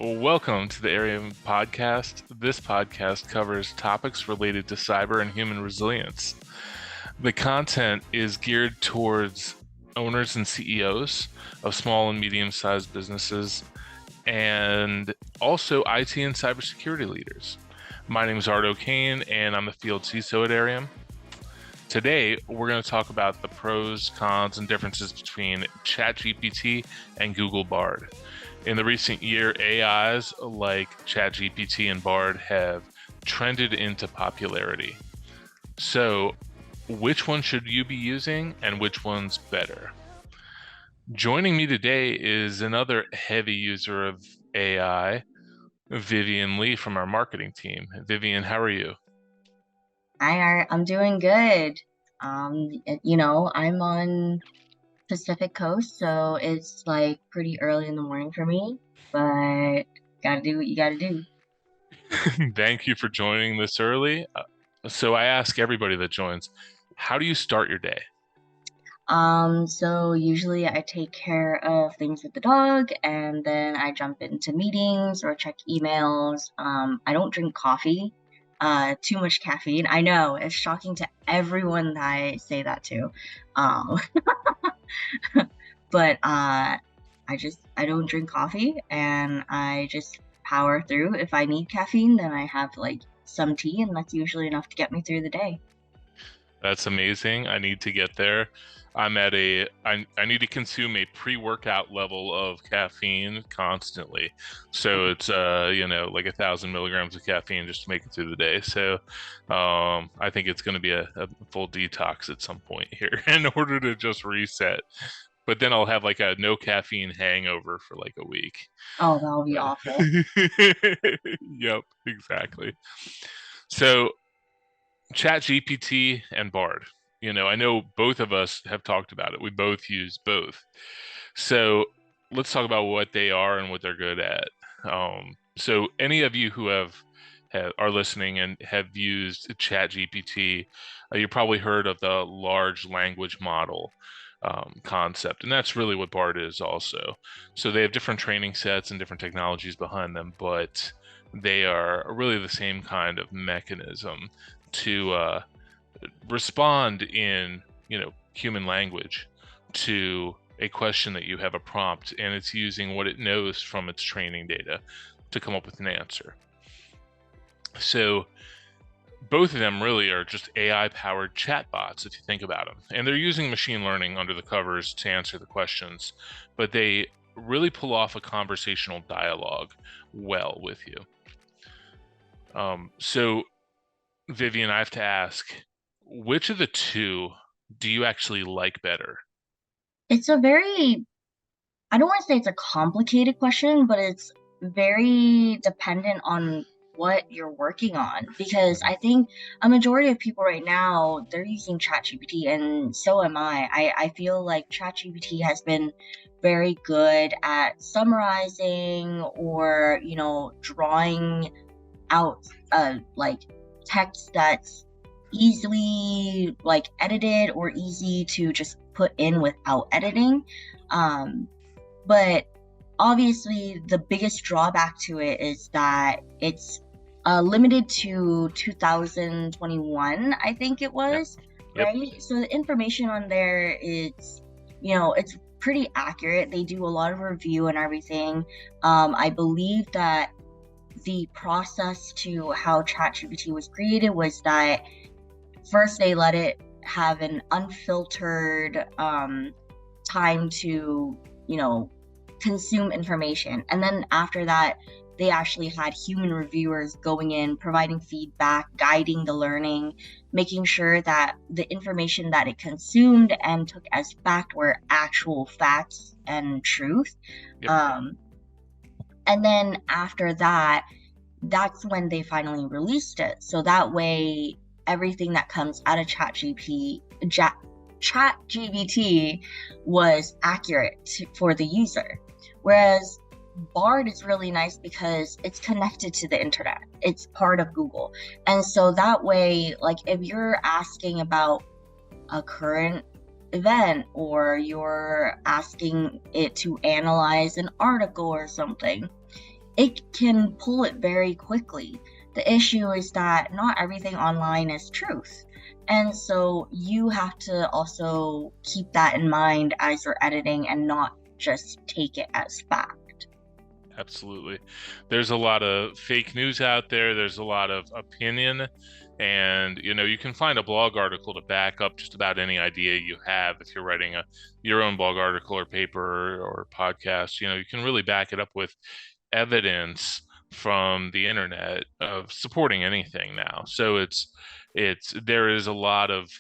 Welcome to the Airiam Podcast. This podcast covers topics related to cyber and human resilience. The content is geared towards owners and CEOs of small and medium-sized businesses and also IT and cybersecurity leaders. My name is Art Ocain, and I'm the field CISO at Airiam. Today, we're going to talk about the pros, cons, and differences between ChatGPT and Google Bard. In the recent year, AIs like ChatGPT and Bard have trended into popularity. So, which one should you be using and which one's better? Joining me today is another heavy user of AI, Vivian Lee from our marketing team. Vivian, how are you? Hi, I'm doing good. I'm on Pacific Coast, so it's like pretty early in the morning for me, but gotta do what you gotta do. Thank you for joining this early. So I ask everybody that joins, how do you start your day? So usually I take care of things with the dog and then I jump into meetings or check emails. I don't drink coffee, too much caffeine. I know it's shocking to everyone that I say that to. Um, but I don't drink coffee and I just power through. If I need caffeine, then I have like some tea and that's usually enough to get me through the day. That's amazing. I need to get there. I need to consume a pre-workout level of caffeine constantly. So it's like 1,000 milligrams of caffeine just to make it through the day. So I think it's going to be a full detox at some point here in order to just reset. But then I'll have like a no caffeine hangover for like a week. Oh, that'll be awful. Yep, exactly. So ChatGPT and Bard. I know both of us have talked about it. We both use both. So let's talk about what they are and what they're good at. So any of you who are listening and have used ChatGPT, you probably heard of the large language model concept, and that's really what Bard is also. So they have different training sets and different technologies behind them, but they are really the same kind of mechanism to respond in human language to a question that you have a prompt, and it's using what it knows from its training data to come up with an answer. So both of them really are just AI powered chatbots if you think about them, and they're using machine learning under the covers to answer the questions, but they really pull off a conversational dialogue well with you. So Vivian, I have to ask, which of the two do you actually like better? It's I don't want to say it's a complicated question, but it's very dependent on what you're working on. Because I think a majority of people right now, they're using ChatGPT, and so am I. I feel like ChatGPT has been very good at summarizing or, drawing out like text that's easily like edited or easy to just put in without editing. But obviously the biggest drawback to it is that it's limited to 2021, I think it was. Yep. Right? So the information on there is, it's pretty accurate. They do a lot of review and everything. I believe that the process to how ChatGPT was created was that first they let it have an unfiltered time to, consume information. And then after that, they actually had human reviewers going in, providing feedback, guiding the learning, making sure that the information that it consumed and took as fact were actual facts and truth. Yep. And then after that, that's when they finally released it. So that way, everything that comes out of ChatGPT was accurate for the user. Whereas Bard is really nice because it's connected to the internet. It's part of Google. And so that way, like if you're asking about a current event or you're asking it to analyze an article or something, it can pull it very quickly. The issue is that not everything online is truth. And so you have to also keep that in mind as you're editing and not just take it as fact. Absolutely. There's a lot of fake news out there. There's a lot of opinion. And, you can find a blog article to back up just about any idea you have. If you're writing your own blog article or paper or podcast, you can really back it up with evidence from the internet of supporting anything now. So there is a lot of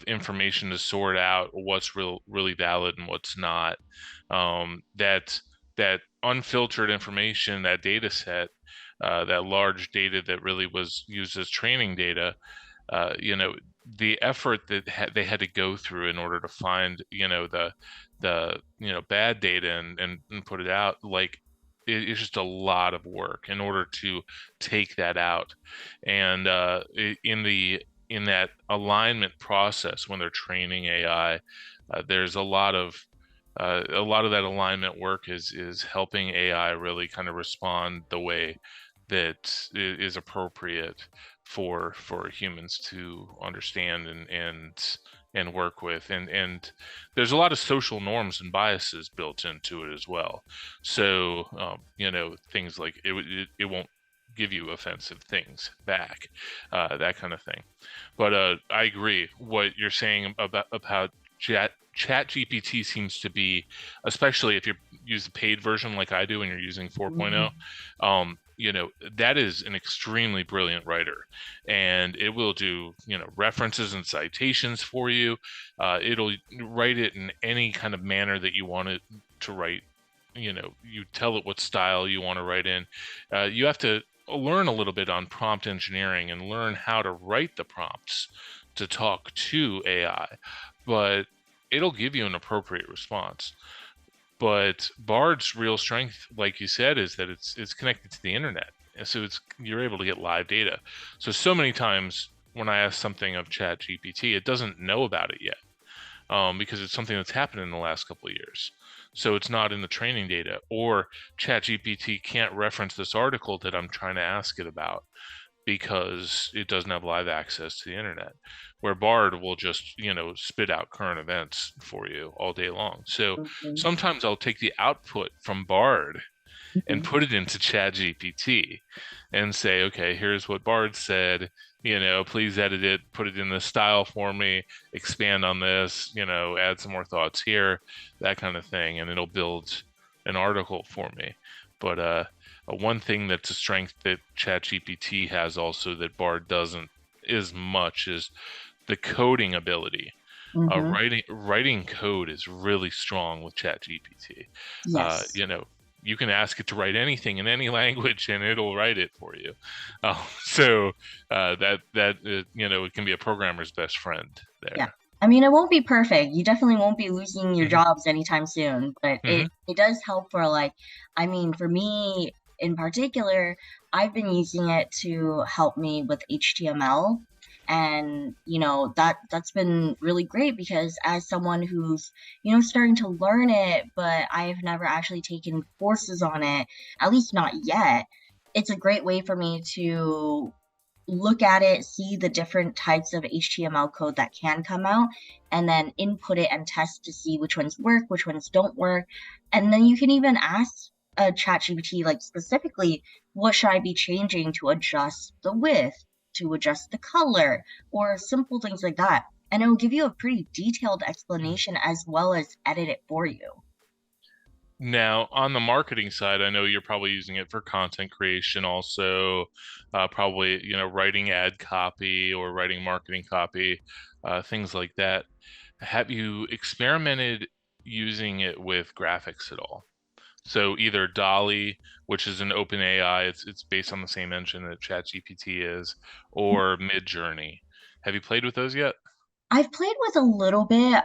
information to sort out what's really valid and what's not. That unfiltered information, that data set, that large data that really was used as training data, the effort that they had to go through in order to find, the bad data and put it out, like it's just a lot of work in order to take that out. And in that alignment process when they're training AI, there's a lot of that alignment work is helping AI really kind of respond the way that is appropriate for humans to understand and work with. And there's a lot of social norms and biases built into it as well. So things like it won't give you offensive things back, that kind of thing. But I agree what you're saying about ChatGPT seems to be, especially if you use the paid version like I do and you're using 4.0, that is an extremely brilliant writer, and it will do, references and citations for you. It'll write it in any kind of manner that you want it to write. You tell it what style you want to write in. You have to learn a little bit on prompt engineering and learn how to write the prompts to talk to AI, but it'll give you an appropriate response. But Bard's real strength, like you said, is that it's connected to the internet, and so you're able to get live data. So many times when I ask something of ChatGPT, it doesn't know about it yet, because it's something that's happened in the last couple of years. So it's not in the training data, or ChatGPT can't reference this article that I'm trying to ask it about because it doesn't have live access to the internet, where Bard will just, spit out current events for you all day long. So Mhm. sometimes I'll take the output from Bard and Mhm. put it into ChatGPT and say, okay, here's what Bard said, please edit it, put it in this style for me, expand on this, add some more thoughts here, that kind of thing. And it'll build an article for me. But one thing that's a strength that ChatGPT has also that Bard doesn't as much is the coding ability. Mhm. Writing code is really strong with ChatGPT. Yes. You can ask it to write anything in any language, and it'll write it for you. So it can be a programmer's best friend Yeah. there. I mean, it won't be perfect. You definitely won't be losing your Hmm. jobs anytime soon, but Hmm. it does help for like, I mean, for me in particular, I've been using it to help me with HTML. And that's been really great because as someone who's starting to learn it, but I've never actually taken courses on it, at least not yet. It's a great way for me to look at it, see the different types of HTML code that can come out, and then input it and test to see which ones work, which ones don't work. And then you can even ask a ChatGPT, like specifically, what should I be changing to adjust the width, to adjust the color, or simple things like that. And it will give you a pretty detailed explanation as well as edit it for you. Now, on the marketing side, I know you're probably using it for content creation also, probably, writing ad copy or writing marketing copy, things like that. Have you experimented using it with graphics at all? So either DALL-E, which is an open AI, it's based on the same engine that ChatGPT is, or Midjourney. Have you played with those yet? I've played with a little bit.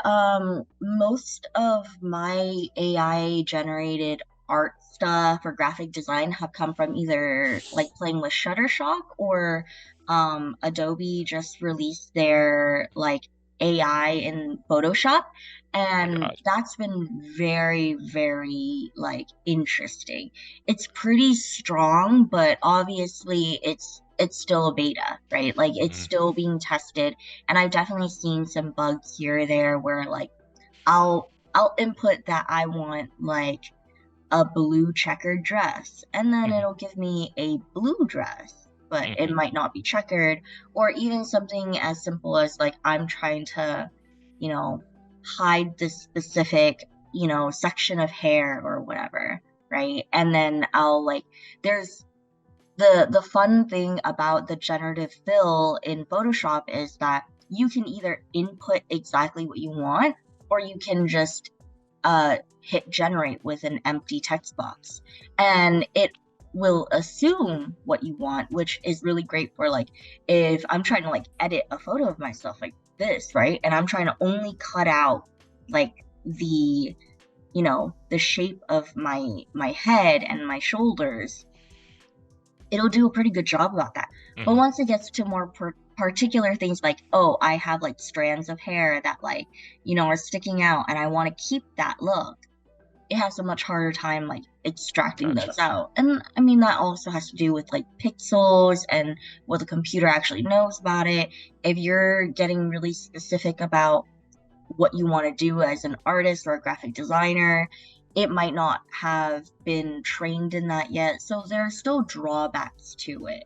Most of my AI generated art stuff or graphic design have come from either like playing with Shutterstock or Adobe just released their like AI in Photoshop. Oh my And God. that's been very, very like interesting. It's pretty strong, but obviously it's still a beta, right? Like it's Mhm. still being tested. And I've definitely seen some bugs here or there where like I'll input that I want like a blue checkered dress, and then Mhm. it'll give me a blue dress, but it Mhm. might not be checkered, or even something as simple as like I'm trying to, you know, hide this specific, section of hair or whatever, right? And then I'll like there's the fun thing about the generative fill in Photoshop is that you can either input exactly what you want, or you can just hit generate with an empty text box, and it will assume what you want, which is really great for like if I'm trying to like edit a photo of myself like this, right? And I'm trying to only cut out like the shape of my head and my shoulders. It'll do a pretty good job about that. But Mhm. once it gets to more particular things like, oh, I have like strands of hair that like, are sticking out and I want to keep that look, it has a much harder time like extracting Gotcha. those out. And I mean, that also has to do with like pixels and what the computer actually knows about it. If you're getting really specific about what you want to do as an artist or a graphic designer, it might not have been trained in that yet. So there are still drawbacks to it.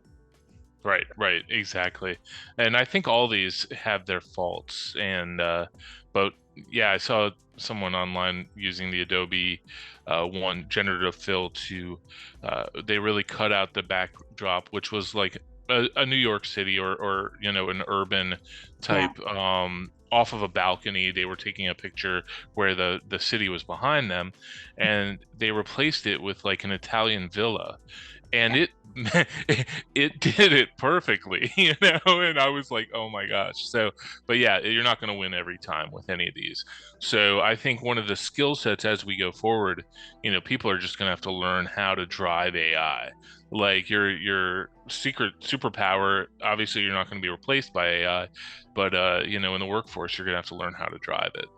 Right, right, exactly. And I think all these have their faults. And but yeah, I saw someone online using the Adobe one generative fill to they really cut out the backdrop, which was like a New York City or an urban Yeah. type off of a balcony. They were taking a picture where the city was behind them, and they replaced it with like an Italian villa, and it did it perfectly, and I was like, oh my gosh. So but yeah, you're not going to win every time with any of these. So I think one of the skill sets as we go forward, people are just going to have to learn how to drive AI. Like your secret superpower, obviously you're not going to be replaced by AI, but in the workforce you're going to have to learn how to drive it. Yeah.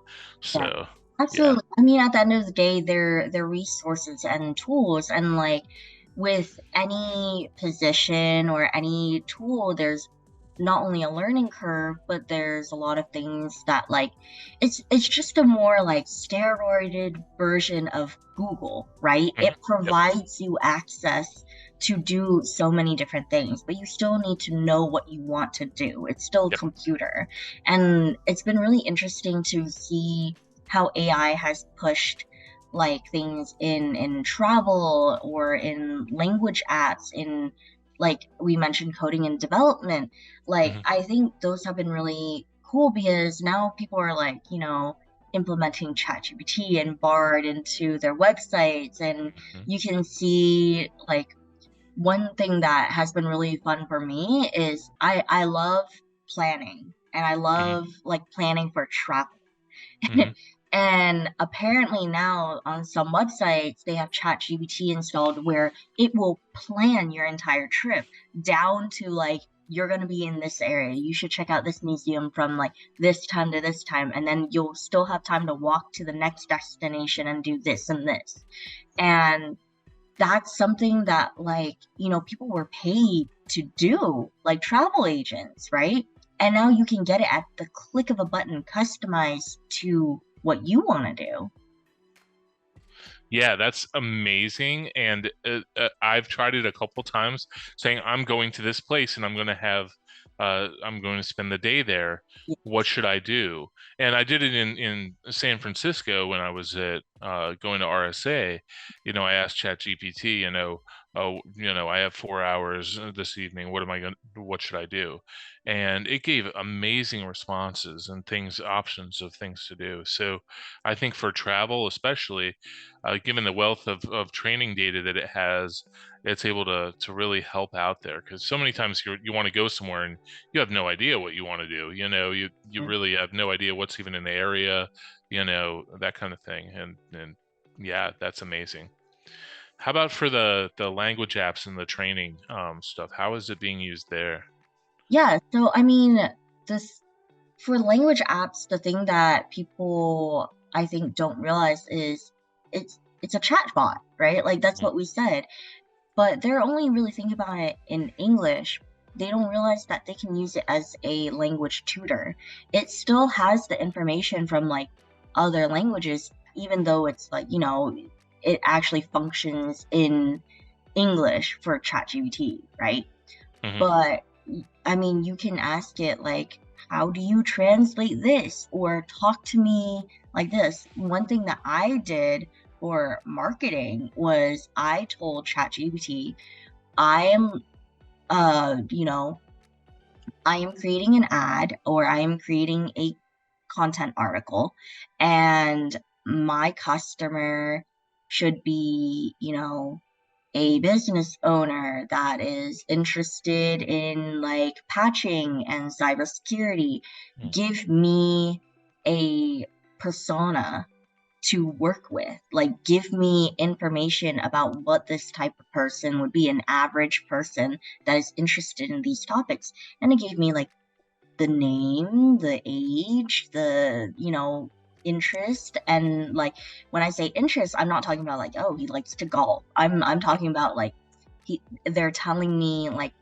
So yeah. Absolutely. I mean, at the end of the day, they're resources and tools, and like with any position or any tool, there's not only a learning curve, but there's a lot of things that like it's just a more like steroided version of Google, right? Mhm. It Yep. provides you access to do so many different things, but you still need to know what you want to do. It's still a Yep. computer. And it's been really interesting to see how AI has pushed like things in travel or in language apps, in like we mentioned coding and development. Like Mhm. I think those have been really cool because now people are like, implementing ChatGPT and Bard into their websites, and Mhm. you can see like one thing that has been really fun for me is I love planning, and I Mhm. love like planning for travel. Mhm. And apparently now on some websites they have ChatGPT installed where it will plan your entire trip down to like you're going to be in this area. You should check out this museum from like this time to this time, and then you'll still have time to walk to the next destination and do this and this. And that's something that like, people were paid to do, like travel agents, right? And now you can get it at the click of a button, customized to what you want to do. Yeah, that's amazing. And I've tried it a couple times, saying I'm going to this place and I'm going to spend the day there. What should I do? And I did it in San Francisco when I was at going to RSA. I asked ChatGPT, oh, I have 4 hours this evening. What should I do? And it gave amazing responses and options of things to do. So I think for travel, especially, given the wealth of training data that it has, it's able to really help out there. Because so many times you want to go somewhere and you have no idea what you want to do. You really have no idea what's even in the area, that kind of thing. And yeah, that's amazing. How about for the language apps and the training stuff? How is it being used there? Yeah, so I mean, this for language apps, the thing that people I think don't realize is it's a chatbot, right? Like that's Mhm. what we said. But they're only really thinking about it in English. They don't realize that they can use it as a language tutor. It still has the information from like other languages, even though it's like, it actually functions in English for ChatGPT, right? Mhm. But I mean, you can ask it like, how do you translate this? Or talk to me like this. One thing that I did for marketing was I told ChatGPT, I am, uh, you know, I am creating an ad or I am creating a content article, and my customer should be, a business owner that is interested in like patching and cybersecurity. Mhm. Give me a persona to work with. Like, give me information about what this type of person would be, an average person that is interested in these topics. And it gave me like the name, the age, interest. And like when I say interest, I'm not talking about like, oh, he likes to golf. I'm talking about like they're telling me like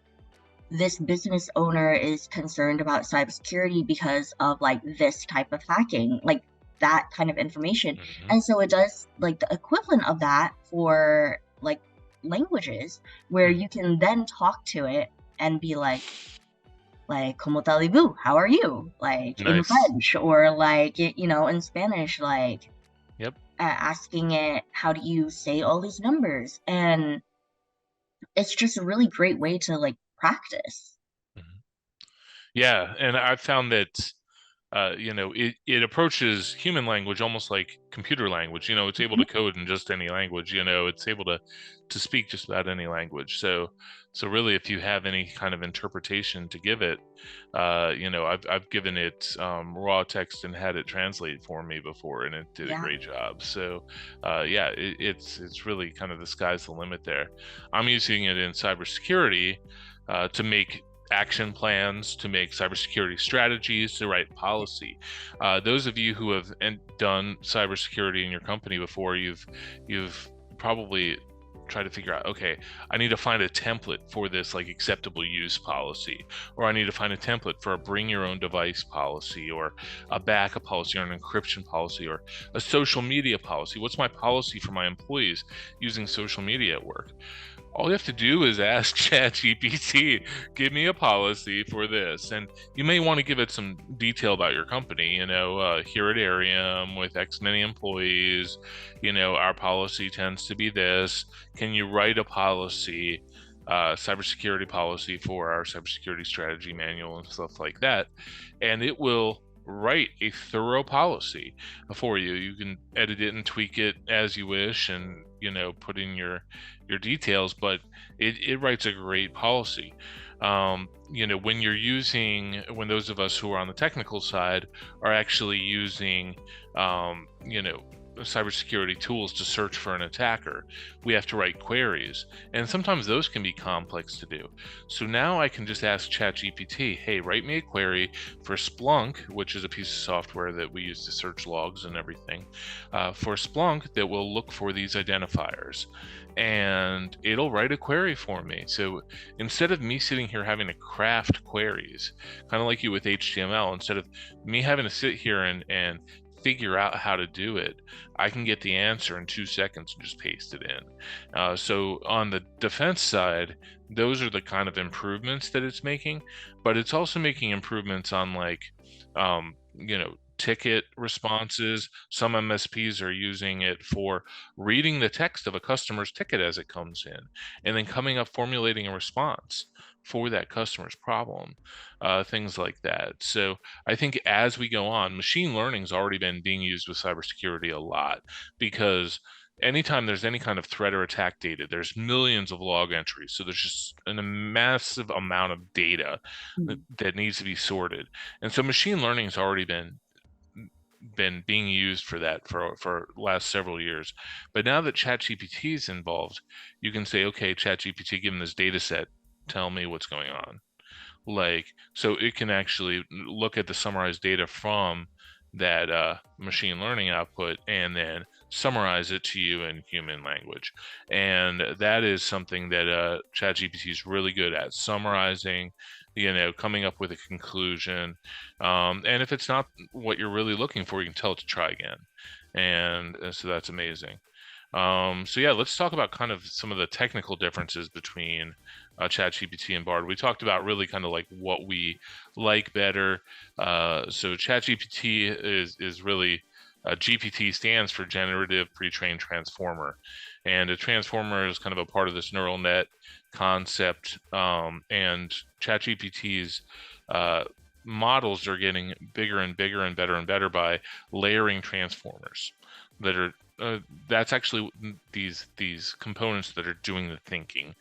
this business owner is concerned about cybersecurity because of like this type of hacking, like that kind of information. Mhm. And so it does like the equivalent of that for like languages, where Mhm. you can then talk to it and be like "Como talibou?" How are you? Like in Nice. French, or like in Spanish, like Yep. asking it, how do you say all these numbers? And it's just a really great way to like practice. Mhm. Yeah, and I've found that it approaches human language almost like computer language. It's able Mhm. to code in just any language. It's able to speak just about any language. So really, if you have any kind of interpretation to give it, I've given it raw text and had it translate for me before, and it did a Yeah. great job. So yeah, it's really kind of the sky's the limit there. I'm using it in cybersecurity to make action plans, to make cybersecurity strategies, to write policy. Those of you who have done cybersecurity in your company before, you've probably tried to figure out, okay, I need to find a template for this like acceptable use policy, or I need to find a template for a bring your own device policy, or a backup policy, or an encryption policy, or a social media policy. What's my policy for my employees using social media at work? All you have to do is ask ChatGPT, give me a policy for this. And you may want to give it some detail about your company. Here at Airiam with X many employees, our policy tends to be this. Can you write a policy, cybersecurity policy for our cybersecurity strategy manual and stuff like that? And it will write a thorough policy for you. You can edit it and tweak it as you wish, and put in your details, but it writes a great policy. When those of us who are on the technical side are actually using, cybersecurity tools to search for an attacker, we have to write queries, and sometimes those can be complex to do. So now I can just ask ChatGPT, hey, write me a query for Splunk, which is a piece of software that we use to search logs and everything, for Splunk that will look for these identifiers, and it'll write a query for me. So instead of me sitting here having to craft queries, kind of like you with HTML, instead of me having to sit here and figure out how to do it, I can get the answer in 2 seconds and just paste it in. So on the defense side, those are the kind of improvements that it's making, but it's also making improvements on like, ticket responses. Some MSPs are using it for reading the text of a customer's ticket as it comes in, and then formulating a response for that customer's problem, things like that. So I think as we go on, machine learning's already been being used with cybersecurity a lot, because anytime there's any kind of threat or attack data, there's millions of log entries. So there's just a massive amount of data Mhm. that needs to be sorted. And so machine learning has already been being used for that for last several years. But now that ChatGPT is involved, you can say, okay, ChatGPT, given this data set, tell me what's going on. So it can actually look at the summarized data from that machine learning output and then summarize it to you in human language. And that is something that ChatGPT is really good at, summarizing, coming up with a conclusion. And if it's not what you're really looking for, you can tell it to try again. And so that's amazing. So yeah, let's talk about kind of some of the technical differences between ChatGPT and Bard. We talked about really kind of like what we like better. So ChatGPT is really GPT stands for Generative Pre-trained Transformer, and a transformer is kind of a part of this neural net concept. And ChatGPT's models are getting bigger and bigger and better by layering transformers that are that's actually these components that are doing the thinking,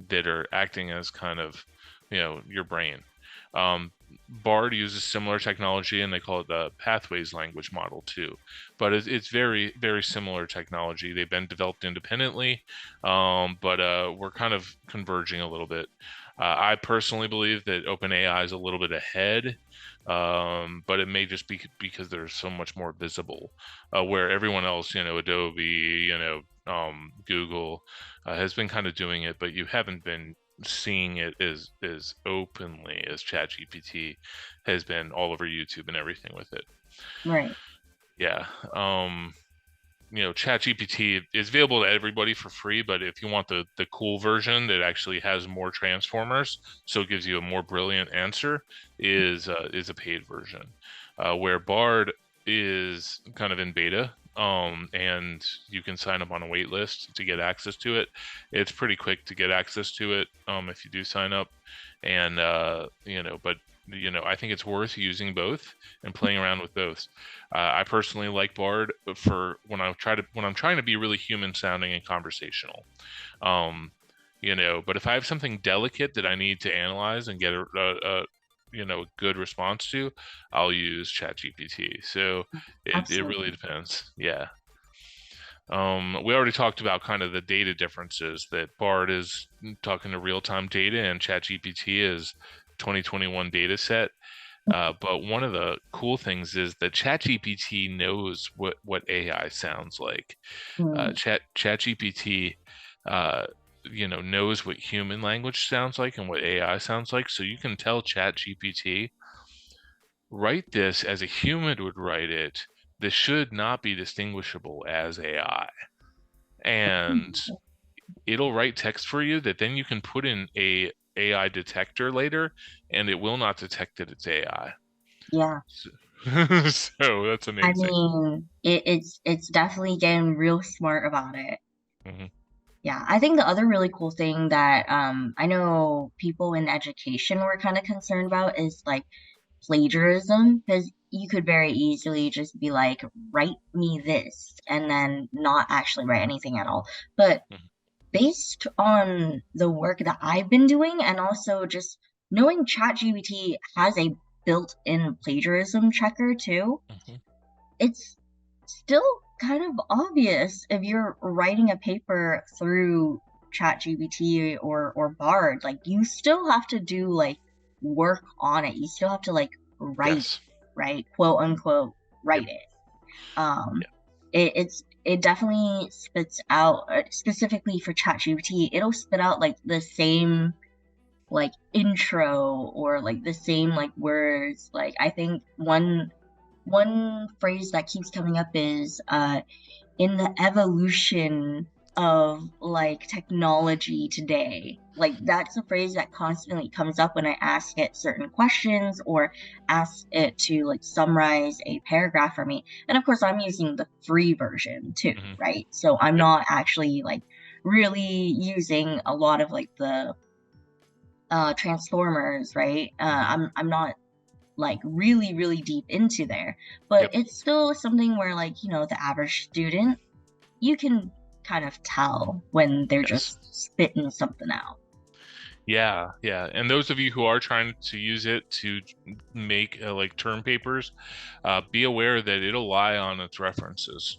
that are acting as kind of your brain. Bard uses similar technology, and they call it the pathways language model too, but it's very, very similar technology. They've been developed independently, but we're kind of converging a little bit. I personally believe that OpenAI is a little bit ahead, but it may just be because they're so much more visible, where everyone else, Adobe, Google, has been kind of doing it, but you haven't been seeing it as openly as ChatGPT has been all over YouTube and everything with it. Right. Yeah. ChatGPT is available to everybody for free, but if you want the cool version that actually has more transformers, so it gives you a more brilliant answer, is a paid version. Where Bard is kind of in beta, and you can sign up on a wait list to get access to it. It's pretty quick to get access to it if you do sign up, and but I think it's worth using both and playing around with both. I personally like Bard for when I'm trying to be really human sounding and conversational. But if I have something delicate that I need to analyze and get a good response to, I'll use ChatGPT. So it really depends. Yeah. We already talked about kind of the data differences, that Bard is talking to real-time data and ChatGPT is 2021 data set. But one of the cool things is that ChatGPT knows what AI sounds like. ChatGPT knows what human language sounds like and what AI sounds like. So you can tell ChatGPT, write this as a human would write it. This should not be distinguishable as AI. And it'll write text for you that then you can put in a AI detector later, and it will not detect that it's AI. Yeah. So that's amazing. I mean, it's definitely getting real smart about it. Mm-hmm. Yeah, I think the other really cool thing that I know people in education were kind of concerned about is like plagiarism, because you could very easily just be like, write me this, and then not actually write anything at all. But based on the work that I've been doing, and also just knowing ChatGPT has a built-in plagiarism checker too, it's still kind of obvious if you're writing a paper through ChatGPT or Bard. Like, you still have to do like work on it. You still have to like write, right? Quote unquote, write it. It definitely spits out, specifically for ChatGPT, it'll spit out like the same like intro or like the same like words. Like, I think one phrase that keeps coming up is in the evolution of like technology today. Like, that's a phrase that constantly comes up when I ask it certain questions or ask it to like summarize a paragraph for me. And of course, I'm using the free version too, right? So I'm not actually like really using a lot of like the transformers, right? I'm not like really deep into there, but it's still something where like, the average student, you can kind of tell when they're just spitting something out. Yeah. And those of you who are trying to use it to make like term papers, be aware that it'll lie on its references.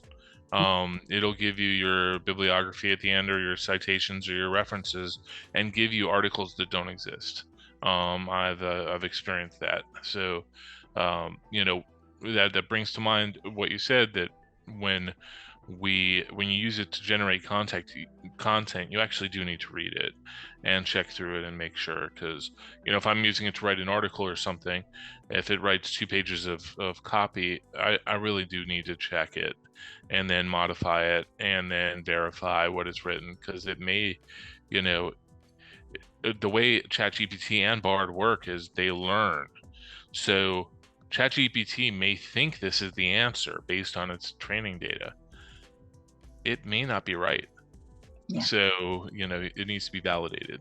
It'll give you your bibliography at the end, or your citations or your references, and give you articles that don't exist. I've experienced that. So, that brings to mind what you said, that when when you use it to generate content, you actually do need to read it and check through it and make sure, because if I'm using it to write an article or something, if it writes 2 pages of copy, I really do need to check it and then modify it and then verify what is written, because it may, you know the way ChatGPT and Bard work is they learn. So ChatGPT may think this is the answer based on its training data. It may not be right. Yeah. So, it needs to be validated.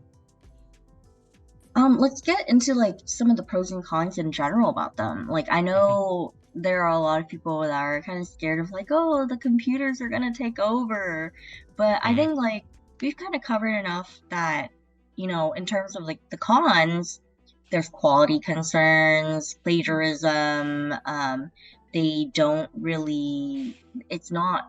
Let's get into like some of the pros and cons in general about them. Like, I know there are a lot of people that are kind of scared of like, oh, the computers are gonna take over. But I Mm-hmm. think like we've kind of covered enough that, in terms of like the cons, there's quality concerns, plagiarism, they don't really, it's not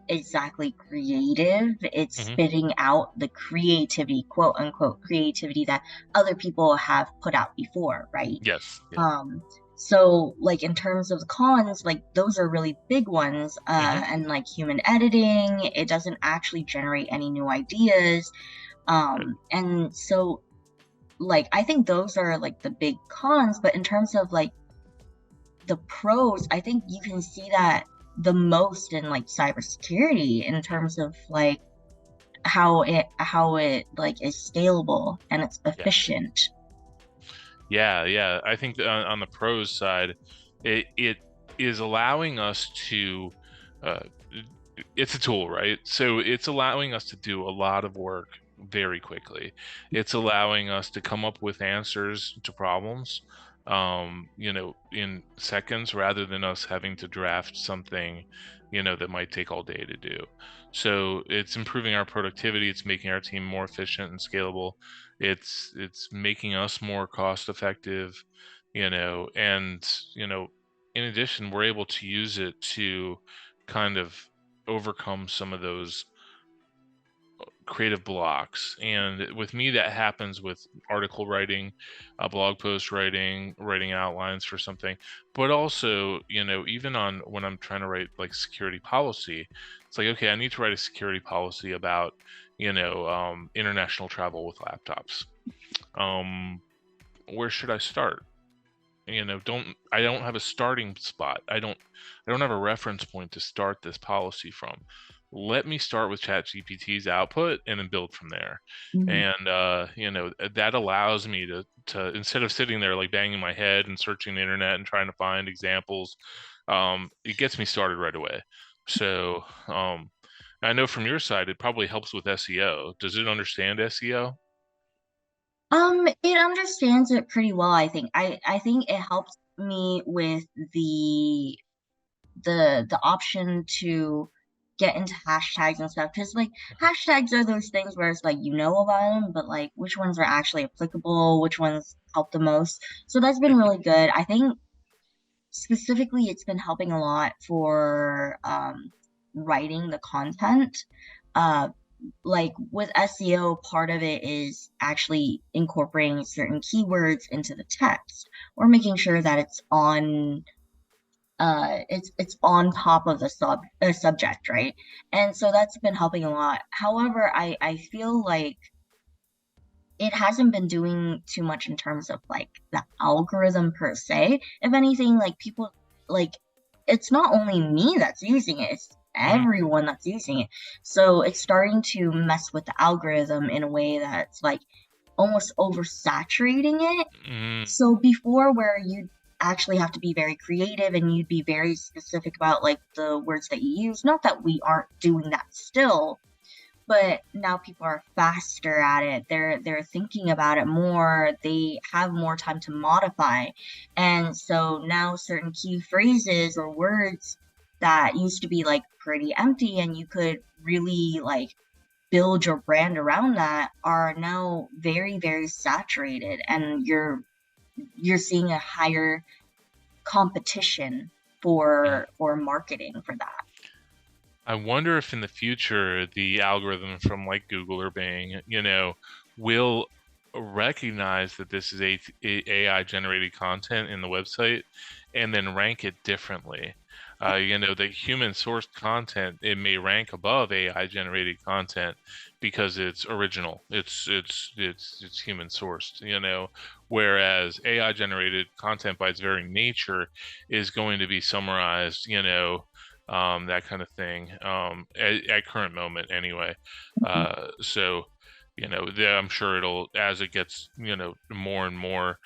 exactly creative. It's Mm-hmm. spitting out the creativity, quote unquote creativity, that other people have put out before, right? Yes. Yeah. Um, so like in terms of the cons, like those are really big ones. Mm-hmm. And like human editing, it doesn't actually generate any new ideas. Right. And so like I think those are like the big cons, but in terms of like the pros, I think you can see that the most in like cybersecurity in terms of like how it like is scalable and it's Yeah. efficient. Yeah. Yeah. I think that on the pros side, it is allowing us to, uh, it's a tool, right? So it's allowing us to do a lot of work very quickly. It's allowing us to come up with answers to problems, in seconds, rather than us having to draft something, that might take all day to do. So it's improving our productivity. It's making our team more efficient and scalable. It's making us more cost effective, and in addition, we're able to use it to kind of overcome some of those creative blocks. And with me, that happens with article writing, blog post writing, writing outlines for something, but also, even on when I'm trying to write like security policy, it's like, okay, I need to write a security policy about, international travel with laptops. Um, where should I start? I don't have a starting spot. I don't have a reference point to start this policy from. Let me start with ChatGPT's output and then build from there. Mhm. And that allows me to instead of sitting there like banging my head and searching the internet and trying to find examples, it gets me started right away. So I know from your side it probably helps with SEO. Does it understand SEO? It understands it pretty well, I think. I think it helps me with the option to get into hashtags and stuff, because like hashtags are those things where it's like you know about them, but like which ones are actually applicable, which ones help the most. So that's been really good. I think specifically it's been helping a lot for writing the content. uh like with SEO, part of it is actually incorporating certain keywords into the text, or making sure that it's on top of the subject, right? And so that's been helping a lot. However, I feel like it hasn't been doing too much in terms of like the algorithm per se. If anything, like people, like it's not only me that's using it, it's Hmm. everyone that's using it. So it's starting to mess with the algorithm in a way that's like almost oversaturating it. Mm, So before, where you actually have to be very creative and you'd be very specific about like the words that you use, not that we aren't doing that still, but now people are faster at it. They're thinking about it more. They have more time to modify. And so now certain key phrases or words that used to be like pretty empty and you could really like build your brand around that are now very, very saturated, and you're seeing a higher competition mhm. for marketing for that. I wonder if in the future the algorithm from like Google or Bing, will recognize that this is AI generated content in the website and then rank it differently. The human sourced content, it may rank above AI generated content because it's original. It's human sourced, whereas AI generated content by its very nature is going to be summarized, that kind of thing, at current moment anyway. So, I'm sure it'll, as it gets, more and more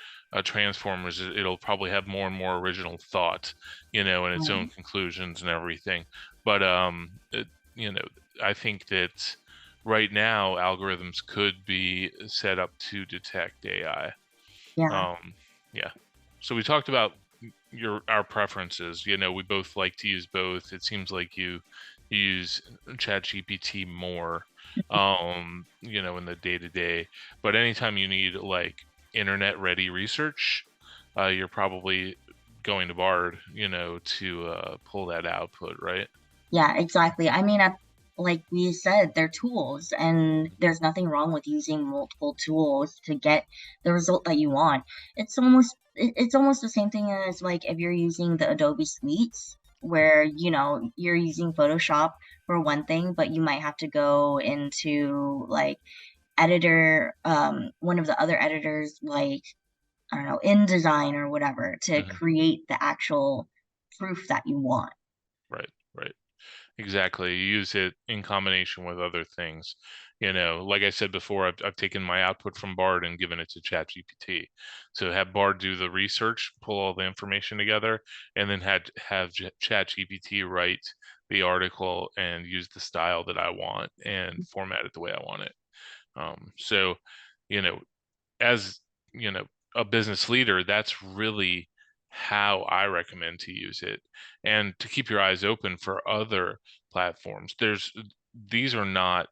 Transformers, it'll probably have more and more original thought, and its own conclusions and everything. But I think that right now algorithms could be set up to detect AI. Yeah. Yeah. So we talked about our preferences. We both like to use both. It seems like you use ChatGPT more, in the day to day. But anytime you need like internet ready research, you're probably going to Bard, to pull that output, right? Yeah, exactly. I mean, like we said, they're tools, and there's nothing wrong with using multiple tools to get the result that you want. It's almost the same thing as like if you're using the Adobe suites, where you're using Photoshop for one thing, but you might have to go into like editor, one of the other editors, like I don't know, InDesign or whatever, to Hmm. create the actual proof that you want. Right, right. Exactly. You use it in combination with other things. Like I said before, I've taken my output from Bard and given it to ChatGPT. So have Bard do the research, pull all the information together, and then have ChatGPT write the article and use the style that I want and format it the way I want it. So, you know, as a business leader, that's really how I recommend to use it, and to keep your eyes open for other platforms. These are not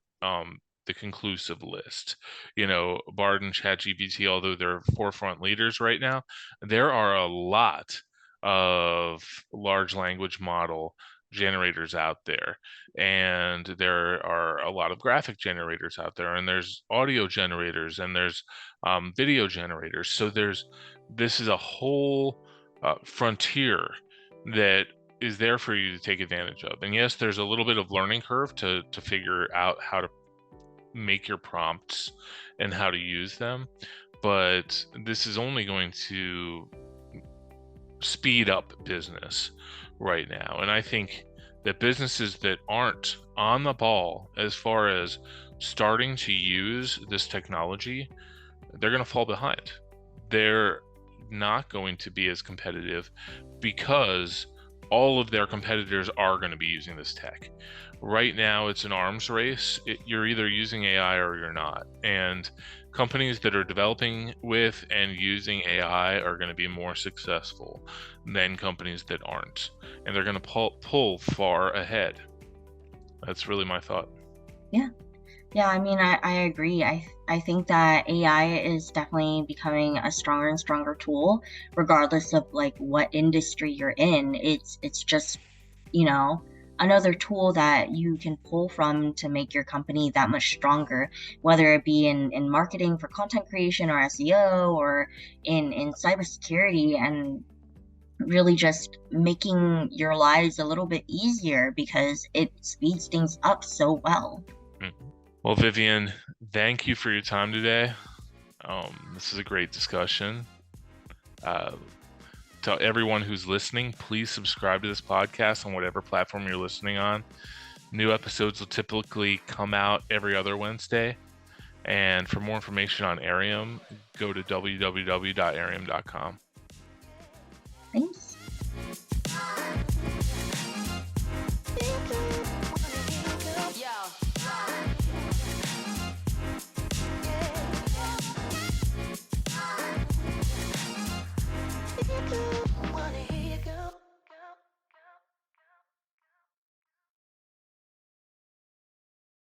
the conclusive list. Bard and ChatGPT, although they're forefront leaders right now, there are a lot of large language model generators out there, and there are a lot of graphic generators out there, and there's audio generators, and there's video generators. So this is a whole frontier that is there for you to take advantage of. And yes, there's a little bit of learning curve to figure out how to make your prompts and how to use them, but this is only going to speed up business right now. And I think that businesses that aren't on the ball as far as starting to use this technology, they're going to fall behind. They're not going to be as competitive because all of their competitors are going to be using this tech. Right now, it's an arms race. You're either using AI or you're not. And companies that are developing with and using AI are going to be more successful than companies that aren't. And they're going to pull far ahead. That's really my thought. Yeah. Yeah, I mean, I agree. I think that AI is definitely becoming a stronger and stronger tool, regardless of like what industry you're in. It's just, you know, another tool that you can pull from to make your company that much stronger, whether it be in marketing for content creation or SEO, or in cybersecurity, and really just making your lives a little bit easier because it speeds things up so well. Well, Vivian, thank you for your time today. This is a great discussion. To everyone who's listening, please subscribe to this podcast on whatever platform you're listening on. New episodes will typically come out every other Wednesday. And for more information on Airiam, go to www.airiam.com. Thanks.